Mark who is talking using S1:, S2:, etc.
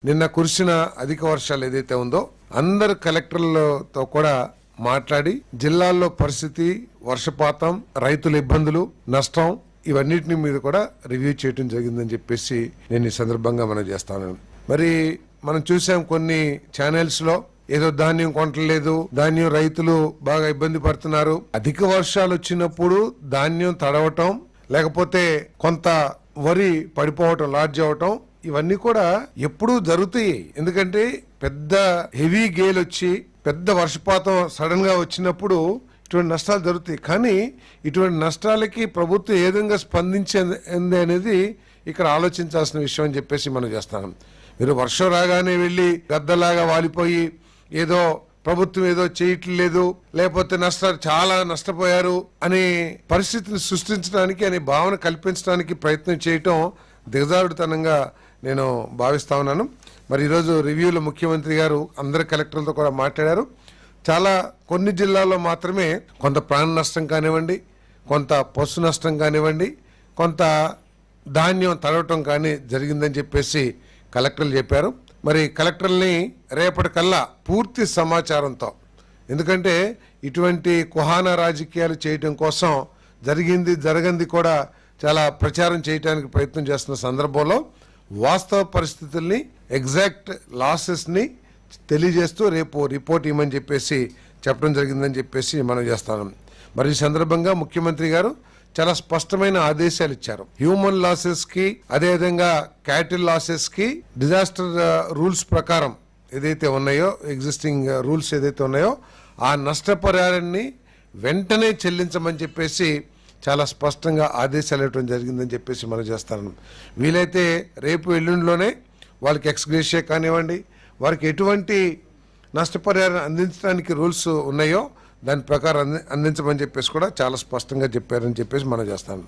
S1: నిన్న కురిసిన అధిక వర్షాలు ఏదైతే ఉందో అందరు కలెక్టర్లతో కూడా మాట్లాడి జిల్లాల్లో పరిస్థితి, వర్షపాతం, రైతుల ఇబ్బందులు, నష్టం ఇవన్నిటిని మీద కూడా రివ్యూ చేయడం జరిగిందని చెప్పేసి నేను ఈ సందర్భంగా మనం చేస్తాను. మరి మనం చూసాం కొన్ని ఛానల్స్ లో ఏదో ధాన్యం కొనట్లేదు, ధాన్యం రైతులు బాగా ఇబ్బంది పడుతున్నారు. అధిక వర్షాలు వచ్చినప్పుడు ధాన్యం తడవటం, లేకపోతే కొంత వరి పడిపోవటం, లాడ్జ్ అవటం, ఇవన్నీ కూడా ఎప్పుడూ జరుగుతాయి. ఎందుకంటే పెద్ద హెవీ గేల్ వచ్చి పెద్ద వర్షపాతం సడన్ గా వచ్చినప్పుడు ఇటువంటి నష్టాలు జరుగుతాయి. కానీ ఇటువంటి నష్టాలకి ప్రభుత్వం ఏ విధంగా స్పందించింది అనేది ఇక్కడ ఆలోచించాల్సిన విషయం అని చెప్పేసి మనం చేస్తాం. మీరు వర్షం రాగానే వెళ్ళి గద్దలాగా వాలిపోయి ఏదో ప్రభుత్వం ఏదో చేయట్లేదు, లేకపోతే చాలా నష్టపోయారు అనే పరిస్థితిని సృష్టించడానికి, అనే భావన కల్పించడానికి ప్రయత్నం చేయటం దిగజారుడుతనంగా నేను భావిస్తా ఉన్నాను. మరి ఈరోజు రివ్యూలో ముఖ్యమంత్రి గారు అందరి కలెక్టర్లతో కూడా మాట్లాడారు. కొన్ని జిల్లాల్లో మాత్రమే కొంత ప్రాణ నష్టం కానివ్వండి, కొంత పశు నష్టం కానివ్వండి, కొంత ధాన్యం తడవటం కానీ జరిగిందని చెప్పేసి కలెక్టర్లు చెప్పారు. మరి కలెక్టర్ని రేపటికల్లా పూర్తి సమాచారంతో, ఎందుకంటే ఇటువంటి కుహానా రాజకీయాలు చేయటం కోసం జరగంది కూడా చాలా ప్రచారం చేయడానికి ప్రయత్నం చేస్తున్న సందర్భంలో వాస్తవ పరిస్థితుల్ని, ఎగ్జాక్ట్ లాసెస్ని తెలియజేస్తూ రేపు రిపోర్ట్ ఇవ్వమని చెప్పేసి చెప్పడం జరిగిందని చెప్పేసి మనం చేస్తాం. మరి ఈ సందర్భంగా ముఖ్యమంత్రి గారు చాలా స్పష్టమైన ఆదేశాలు ఇచ్చారు. హ్యూమన్ లాసెస్ కి, అదేవిధంగా క్యాటిల్ లాసెస్ కి డిజాస్టర్ రూల్స్ ప్రకారం ఏదైతే ఉన్నాయో, ఎగ్జిస్టింగ్ రూల్స్ ఏదైతే ఉన్నాయో ఆ నష్టపరిహారాన్ని వెంటనే చెల్లించమని చెప్పేసి చాలా స్పష్టంగా ఆదేశాలు ఇవ్వడం జరిగిందని చెప్పేసి మనం చేస్తాను. వీలైతే రేపు ఎల్లుండిలోనే వాళ్ళకి ఎక్స్గ్రేషియా కానివ్వండి, వారికి ఎటువంటి నష్టపరిహారం అందించడానికి రూల్స్ ఉన్నాయో దాని ప్రకారం అందించమని చెప్పేసి కూడా చాలా స్పష్టంగా చెప్పారని చెప్పేసి మనం చేస్తాను.